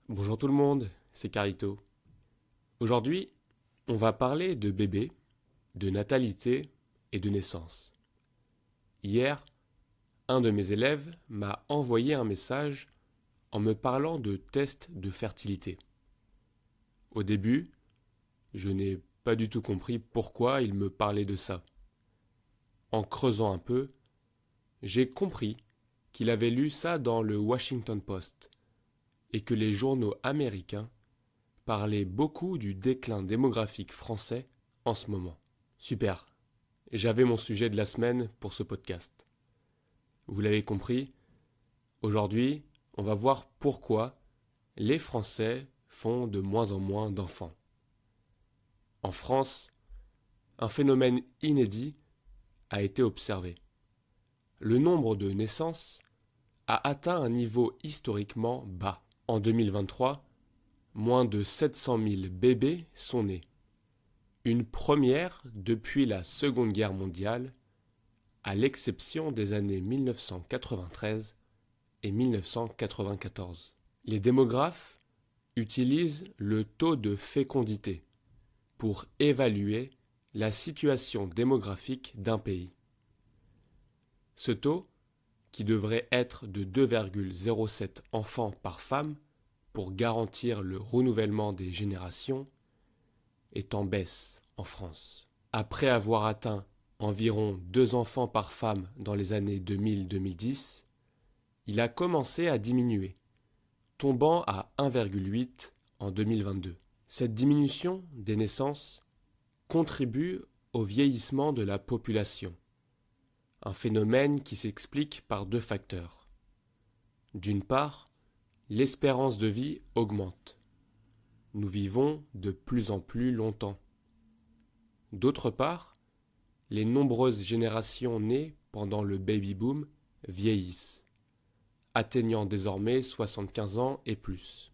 Bonjour tout le monde, c'est Carito. Aujourd'hui, on va parler de bébés, de natalité et de naissance. Hier, un de mes élèves m'a envoyé un message en me parlant de tests de fertilité. Au début, je n'ai pas du tout compris pourquoi il me parlait de ça. En creusant un peu, j'ai compris qu'il avait lu ça dans le Washington Post et que les journaux américains parlaient beaucoup du déclin démographique français en ce moment. Super, j'avais mon sujet de la semaine pour ce podcast. Vous l'avez compris, aujourd'hui, on va voir pourquoi les Français font de moins en moins d'enfants. En France, un phénomène inédit a été observé. Le nombre de naissances a atteint un niveau historiquement bas. En 2023, moins de 700 000 bébés sont nés. Une première depuis la Seconde Guerre mondiale, à l'exception des années 1993 et 1994. Les démographes utilisent le taux de fécondité pour évaluer la situation démographique d'un pays. Ce taux, qui devrait être de 2,07 enfants par femme pour garantir le renouvellement des générations, est en baisse en France. Après avoir atteint environ 2 enfants par femme dans les années 2000-2010, il a commencé à diminuer, tombant à 1,8 en 2022. Cette diminution des naissances contribue au vieillissement de la population, un phénomène qui s'explique par 2 facteurs. D'une part, l'espérance de vie augmente. Nous vivons de plus en plus longtemps. D'autre part, les nombreuses générations nées pendant le baby-boom vieillissent, atteignant désormais 75 ans et plus.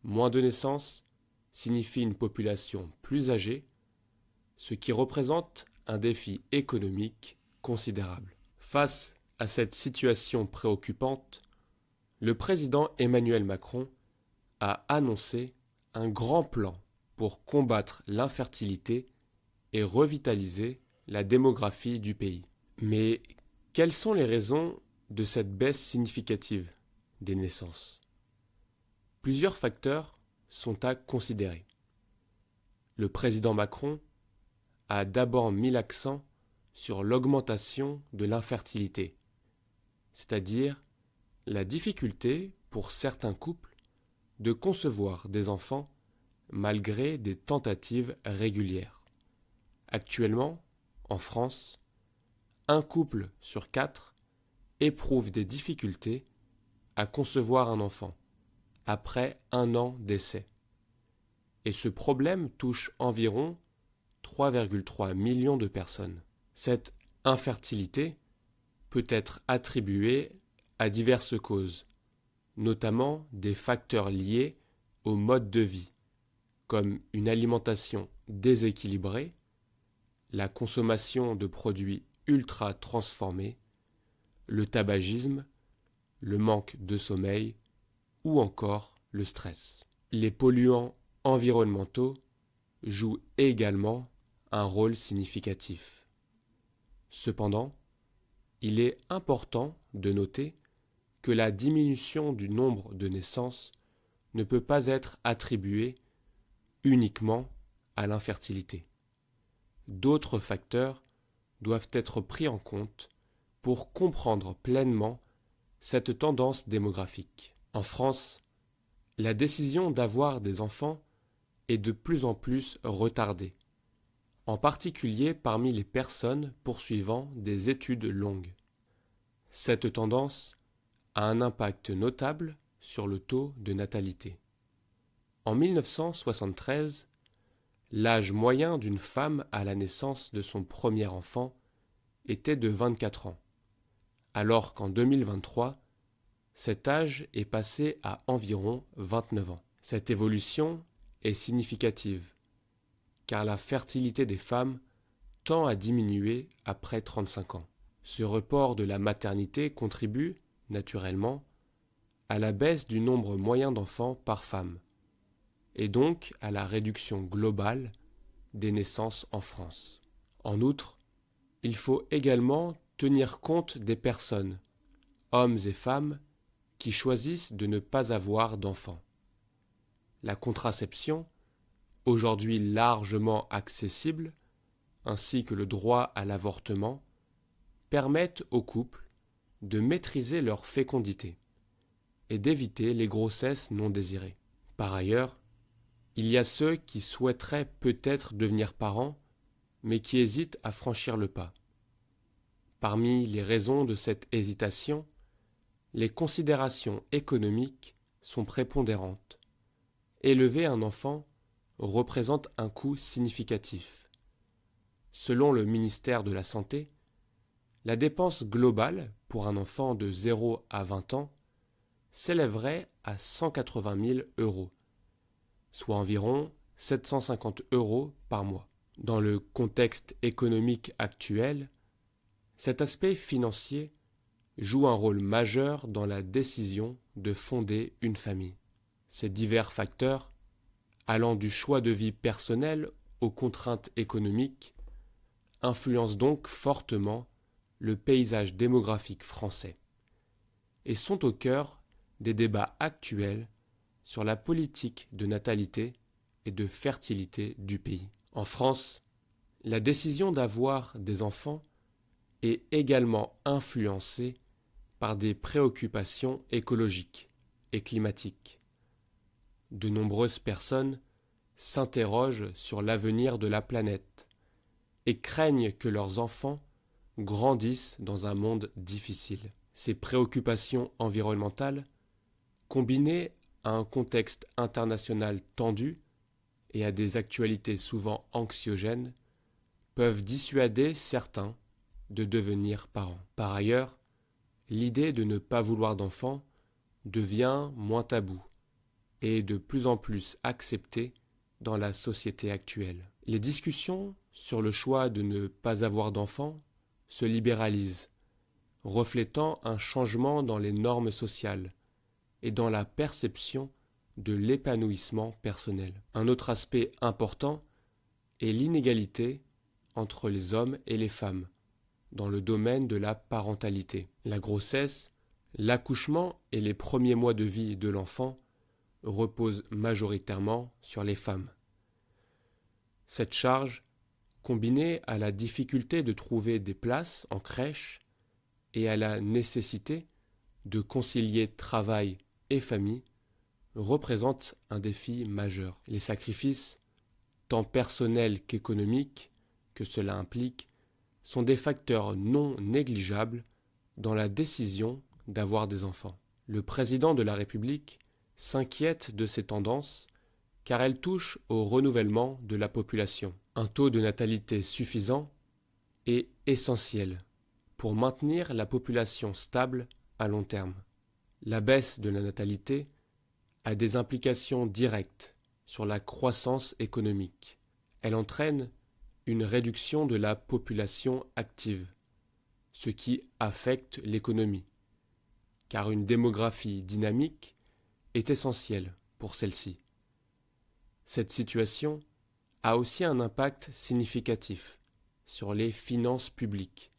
Moins de naissances signifie une population plus âgée, ce qui représente un défi économique considérable. Face à cette situation préoccupante, le président Emmanuel Macron a annoncé un grand plan pour combattre l'infertilité et revitaliser la démographie du pays. Mais quelles sont les raisons de cette baisse significative des naissances? Plusieurs facteurs sont à considérer. Le président Macron a d'abord mis l'accent sur l'augmentation de l'infertilité, c'est-à-dire la difficulté pour certains couples de concevoir des enfants malgré des tentatives régulières. Actuellement, en France, un couple sur 4 éprouve des difficultés à concevoir un enfant après 1 an d'essai. Et ce problème touche environ 3,3 millions de personnes. Cette infertilité peut être attribuée à diverses causes, notamment des facteurs liés au mode de vie, comme une alimentation déséquilibrée, la consommation de produits ultra transformés, le tabagisme, le manque de sommeil ou encore le stress. Les polluants environnementaux jouent également un rôle significatif. Cependant, il est important de noter que la diminution du nombre de naissances ne peut pas être attribuée uniquement à l'infertilité. D'autres facteurs doivent être pris en compte pour comprendre pleinement cette tendance démographique. En France, la décision d'avoir des enfants est de plus en plus retardée, en particulier parmi les personnes poursuivant des études longues. Cette tendance a un impact notable sur le taux de natalité. En 1973, l'âge moyen d'une femme à la naissance de son premier enfant était de 24 ans, alors qu'en 2023, cet âge est passé à environ 29 ans. Cette évolution est significative, car la fertilité des femmes tend à diminuer après 35 ans. Ce report de la maternité contribue, naturellement, à la baisse du nombre moyen d'enfants par femme, et donc à la réduction globale des naissances en France. En outre, il faut également tenir compte des personnes, hommes et femmes, qui choisissent de ne pas avoir d'enfants. La contraception, aujourd'hui largement accessible, ainsi que le droit à l'avortement, permettent aux couples de maîtriser leur fécondité et d'éviter les grossesses non désirées. Par ailleurs, il y a ceux qui souhaiteraient peut-être devenir parents, mais qui hésitent à franchir le pas. Parmi les raisons de cette hésitation, les considérations économiques sont prépondérantes. Élever un enfant représente un coût significatif. Selon le ministère de la Santé, la dépense globale pour un enfant de 0 à 20 ans s'élèverait à 180 000 euros, soit environ 750 euros par mois. Dans le contexte économique actuel, cet aspect financier joue un rôle majeur dans la décision de fonder une famille. Ces divers facteurs, allant du choix de vie personnel aux contraintes économiques, influencent donc fortement le paysage démographique français et sont au cœur des débats actuels sur la politique de natalité et de fertilité du pays. En France, la décision d'avoir des enfants est également influencée par des préoccupations écologiques et climatiques. De nombreuses personnes s'interrogent sur l'avenir de la planète et craignent que leurs enfants grandissent dans un monde difficile. Ces préoccupations environnementales, combinées à un contexte international tendu et à des actualités souvent anxiogènes, peuvent dissuader certains de devenir parents. Par ailleurs, l'idée de ne pas vouloir d'enfants devient moins tabou et de plus en plus acceptée dans la société actuelle. Les discussions sur le choix de ne pas avoir d'enfants se libéralisent, reflétant un changement dans les normes sociales et dans la perception de l'épanouissement personnel. Un autre aspect important est l'inégalité entre les hommes et les femmes dans le domaine de la parentalité. La grossesse, l'accouchement et les premiers mois de vie de l'enfant reposent majoritairement sur les femmes. Cette charge, combinée à la difficulté de trouver des places en crèche et à la nécessité de concilier travail et famille, représente un défi majeur. Les sacrifices, tant personnels qu'économiques, que cela implique, sont des facteurs non négligeables dans la décision d'avoir des enfants. Le président de la République s'inquiète de ces tendances car elles touchent au renouvellement de la population. Un taux de natalité suffisant est essentiel pour maintenir la population stable à long terme. La baisse de la natalité a des implications directes sur la croissance économique. Elle entraîne une réduction de la population active, ce qui affecte l'économie, car une démographie dynamique est essentielle pour celle-ci. Cette situation a aussi un impact significatif sur les finances publiques,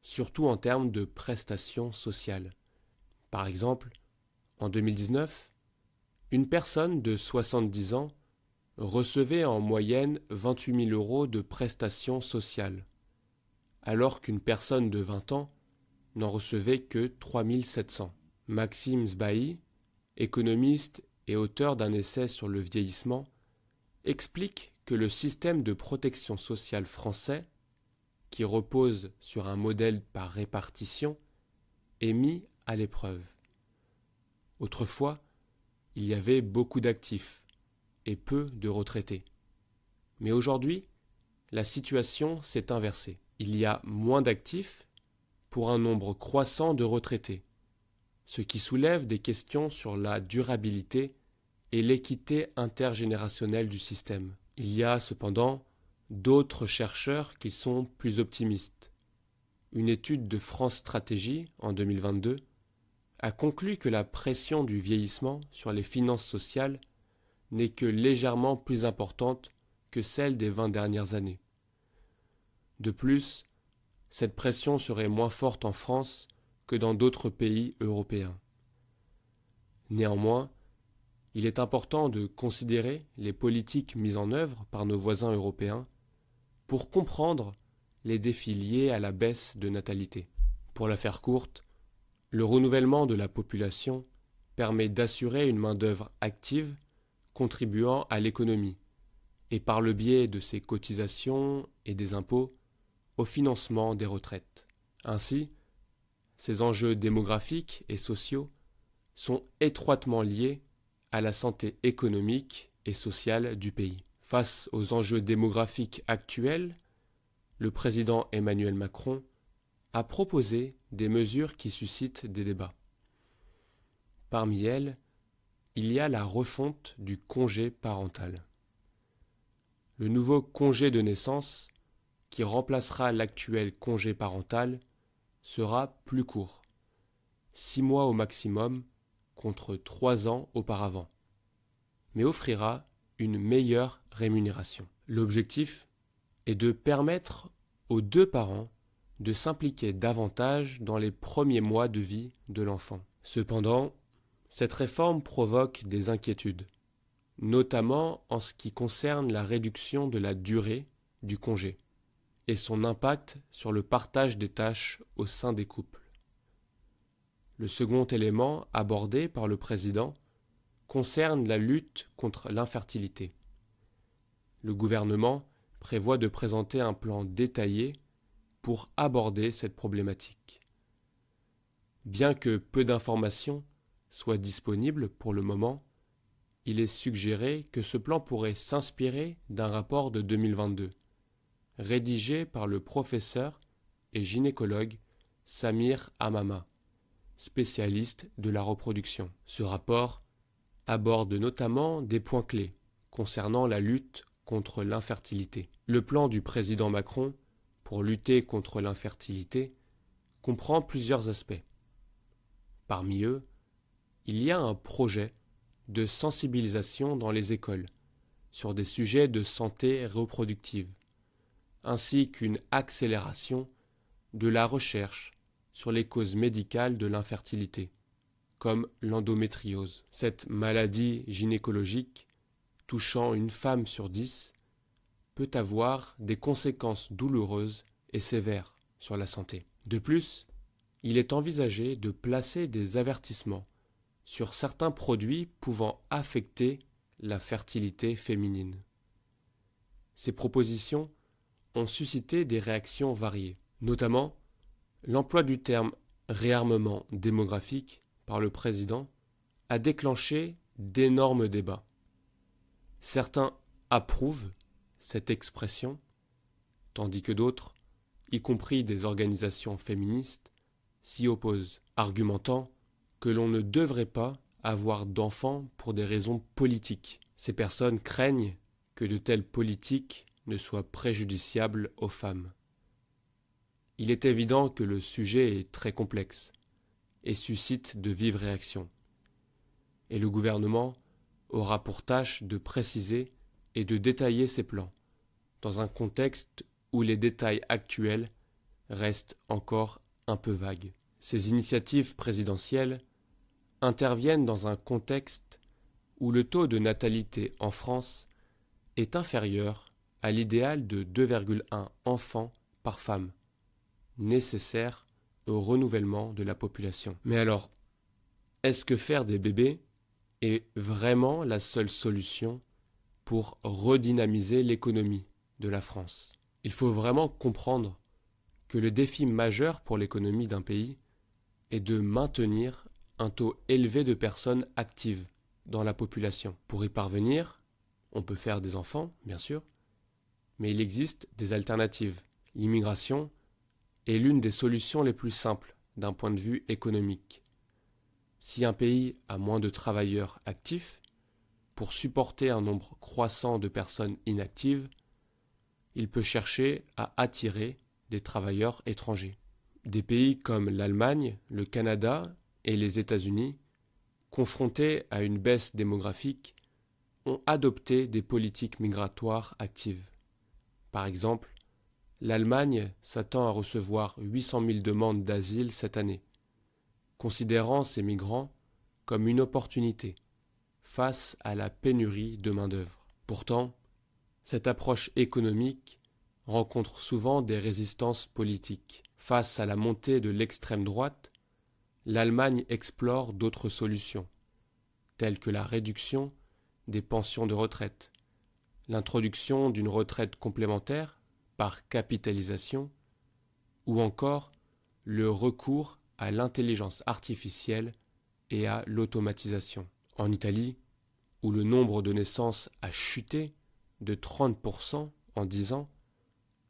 surtout en termes de prestations sociales. Par exemple, en 2019, une personne de 70 ans recevait en moyenne 28 000 euros de prestations sociales, alors qu'une personne de 20 ans n'en recevait que 3 700. Maxime Sbahi, économiste et auteur d'un essai sur le vieillissement, explique que le système de protection sociale français, qui repose sur un modèle par répartition, est mis à l'épreuve. Autrefois, il y avait beaucoup d'actifs et peu de retraités. Mais aujourd'hui, la situation s'est inversée. Il y a moins d'actifs pour un nombre croissant de retraités, ce qui soulève des questions sur la durabilité et l'équité intergénérationnelle du système. Il y a cependant d'autres chercheurs qui sont plus optimistes. Une étude de France Stratégie en 2022 a conclu que la pression du vieillissement sur les finances sociales n'est que légèrement plus importante que celle des 20 dernières années. De plus, cette pression serait moins forte en France que dans d'autres pays européens. Néanmoins, il est important de considérer les politiques mises en œuvre par nos voisins européens pour comprendre les défis liés à la baisse de natalité. Pour la faire courte, le renouvellement de la population permet d'assurer une main-d'œuvre active contribuant à l'économie et par le biais de ses cotisations et des impôts au financement des retraites. Ainsi, ces enjeux démographiques et sociaux sont étroitement liés à la santé économique et sociale du pays. Face aux enjeux démographiques actuels, le président Emmanuel Macron a proposé des mesures qui suscitent des débats. Parmi elles, il y a la refonte du congé parental. Le nouveau congé de naissance, qui remplacera l'actuel congé parental, sera plus court, 6 mois au maximum contre 3 ans auparavant, mais offrira une meilleure rémunération. L'objectif est de permettre aux deux parents de s'impliquer davantage dans les premiers mois de vie de l'enfant. Cependant, cette réforme provoque des inquiétudes, notamment en ce qui concerne la réduction de la durée du congé et son impact sur le partage des tâches au sein des couples. Le second élément abordé par le président concerne la lutte contre l'infertilité. Le gouvernement prévoit de présenter un plan détaillé pour aborder cette problématique. Bien que peu d'informations soient disponibles pour le moment, il est suggéré que ce plan pourrait s'inspirer d'un rapport de 2022, rédigé par le professeur et gynécologue Samir Hamama, spécialiste de la reproduction. Ce rapport aborde notamment des points clés concernant la lutte contre l'infertilité. Le plan du président Macron pour lutter contre l'infertilité comprend plusieurs aspects. Parmi eux, il y a un projet de sensibilisation dans les écoles sur des sujets de santé reproductive, ainsi qu'une accélération de la recherche sur les causes médicales de l'infertilité, comme l'endométriose. Cette maladie gynécologique, touchant une femme sur 10, peut avoir des conséquences douloureuses et sévères sur la santé. De plus, il est envisagé de placer des avertissements sur certains produits pouvant affecter la fertilité féminine. Ces propositions ont suscité des réactions variées, notamment l'emploi du terme réarmement démographique par le président a déclenché d'énormes débats. Certains approuvent cette expression, tandis que d'autres, y compris des organisations féministes, s'y opposent, argumentant que l'on ne devrait pas avoir d'enfants pour des raisons politiques. Ces personnes craignent que de telles politiques ne soient préjudiciables aux femmes. Il est évident que le sujet est très complexe et suscite de vives réactions. Et le gouvernement aura pour tâche de préciser et de détailler ses plans, dans un contexte où les détails actuels restent encore un peu vagues. Ces initiatives présidentielles interviennent dans un contexte où le taux de natalité en France est inférieur à l'idéal de 2,1 enfants par femme, nécessaire au renouvellement de la population. Mais alors, est-ce que faire des bébés est vraiment la seule solution pour redynamiser l'économie de la France? Il faut vraiment comprendre que le défi majeur pour l'économie d'un pays est de maintenir un taux élevé de personnes actives dans la population. Pour y parvenir, on peut faire des enfants, bien sûr, mais il existe des alternatives. L'immigration est l'une des solutions les plus simples d'un point de vue économique. Si un pays a moins de travailleurs actifs, pour supporter un nombre croissant de personnes inactives, il peut chercher à attirer des travailleurs étrangers. Des pays comme l'Allemagne, le Canada et les États-Unis, confrontés à une baisse démographique, ont adopté des politiques migratoires actives. Par exemple, l'Allemagne s'attend à recevoir 800 000 demandes d'asile cette année, considérant ces migrants comme une opportunité face à la pénurie de main-d'œuvre. Pourtant, cette approche économique rencontre souvent des résistances politiques. Face à la montée de l'extrême droite, l'Allemagne explore d'autres solutions, telles que la réduction des pensions de retraite, l'introduction d'une retraite complémentaire par capitalisation, ou encore le recours à l'intelligence artificielle et à l'automatisation. En Italie, où le nombre de naissances a chuté de 30% en 10 ans,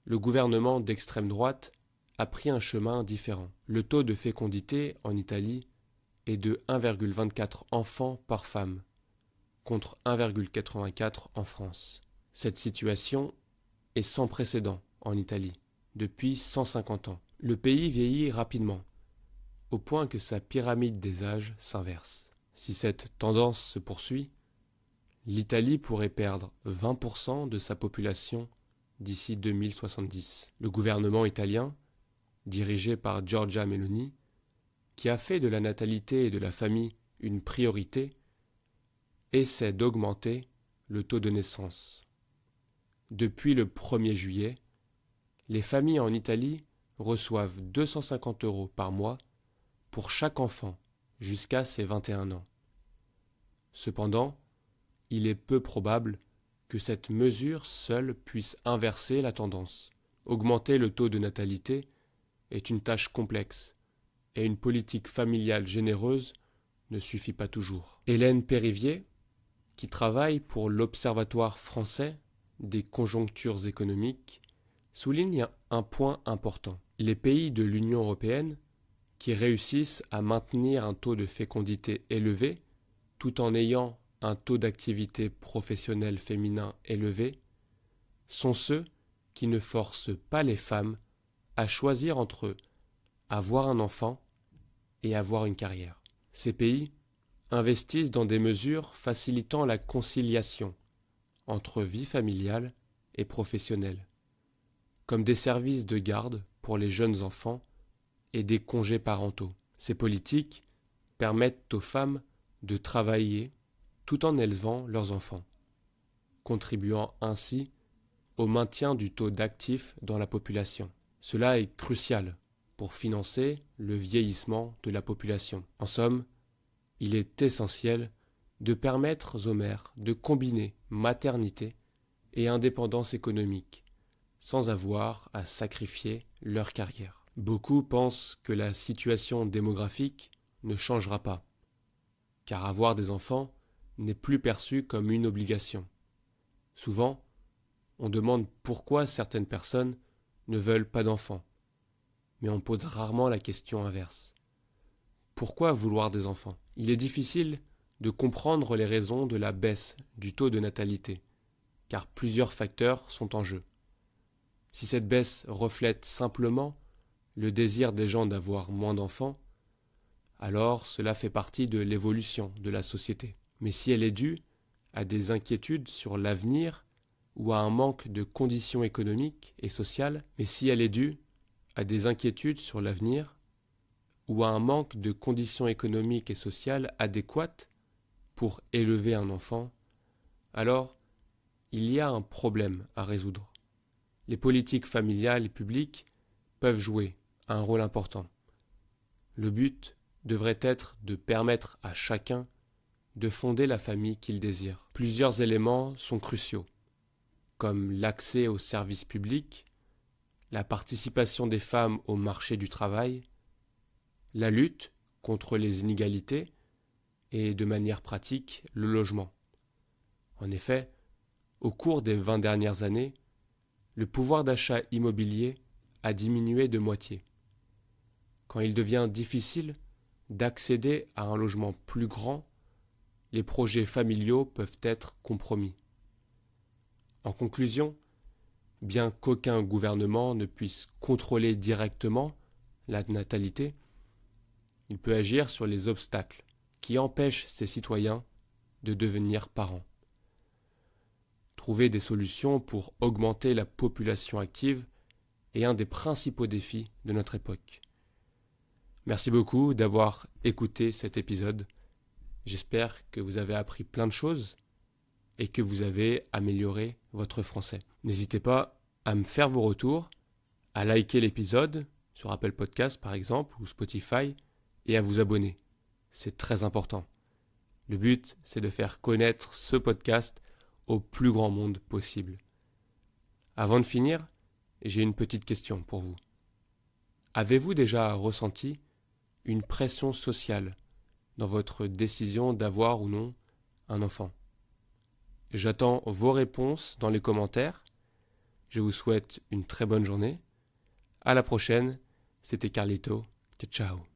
le gouvernement d'extrême droite a pris un chemin différent. Le taux de fécondité en Italie est de 1,24 enfants par femme, contre 1,84 en France. Cette situation est sans précédent en Italie, depuis 150 ans. Le pays vieillit rapidement, au point que sa pyramide des âges s'inverse. Si cette tendance se poursuit, l'Italie pourrait perdre 20% de sa population d'ici 2070. Le gouvernement italien, dirigé par Giorgia Meloni, qui a fait de la natalité et de la famille une priorité, essaie d'augmenter le taux de naissance. Depuis le 1er juillet, les familles en Italie reçoivent 250 € par mois pour chaque enfant jusqu'à ses 21 ans. Cependant, il est peu probable que cette mesure seule puisse inverser la tendance. Augmenter le taux de natalité est une tâche complexe, et une politique familiale généreuse ne suffit pas toujours. Hélène Périvier, qui travaille pour l'Observatoire français des conjonctures économiques, souligne un point important. Les pays de l'Union européenne qui réussissent à maintenir un taux de fécondité élevé tout en ayant un taux d'activité professionnelle féminin élevé sont ceux qui ne forcent pas les femmes à choisir entre avoir un enfant et avoir une carrière. Ces pays investissent dans des mesures facilitant la conciliation entre vie familiale et professionnelle, comme des services de garde pour les jeunes enfants et des congés parentaux. Ces politiques permettent aux femmes de travailler tout en élevant leurs enfants, contribuant ainsi au maintien du taux d'actifs dans la population. Cela est crucial pour financer le vieillissement de la population. En somme, il est essentiel de permettre aux mères de combiner maternité et indépendance économique, sans avoir à sacrifier leur carrière. Beaucoup pensent que la situation démographique ne changera pas, car avoir des enfants n'est plus perçu comme une obligation. Souvent, on demande pourquoi certaines personnes ne veulent pas d'enfants, mais on pose rarement la question inverse. Pourquoi vouloir des enfants ? Il est difficile de comprendre les raisons de la baisse du taux de natalité, car plusieurs facteurs sont en jeu. Si cette baisse reflète simplement le désir des gens d'avoir moins d'enfants, alors cela fait partie de l'évolution de la société. Mais si elle est due à des inquiétudes sur l'avenir ou à un manque de conditions économiques et sociales, adéquates pour élever un enfant, alors il y a un problème à résoudre. Les politiques familiales et publiques peuvent jouer un rôle important. Le but devrait être de permettre à chacun de fonder la famille qu'il désire. Plusieurs éléments sont cruciaux, comme l'accès aux services publics, la participation des femmes au marché du travail, la lutte contre les inégalités et, de manière pratique, le logement. En effet, au cours des 20 dernières années, le pouvoir d'achat immobilier a diminué de moitié. Quand il devient difficile d'accéder à un logement plus grand, les projets familiaux peuvent être compromis. En conclusion, bien qu'aucun gouvernement ne puisse contrôler directement la natalité, Il peut agir sur les obstacles qui empêchent ses citoyens de devenir parents. Trouver des solutions pour augmenter la population active est un des principaux défis de notre époque. Merci beaucoup d'avoir écouté cet épisode. J'espère que vous avez appris plein de choses et que vous avez amélioré votre français. N'hésitez pas à me faire vos retours, à liker l'épisode sur Apple Podcast par exemple ou Spotify et à vous abonner. C'est très important. Le but, c'est de faire connaître ce podcast au plus grand monde possible. Avant de finir, j'ai une petite question pour vous. Avez-vous déjà ressenti une pression sociale dans votre décision d'avoir ou non un enfant? J'attends vos réponses dans les commentaires. Je vous souhaite une très bonne journée. À la prochaine, c'était Carlito. Ciao, ciao.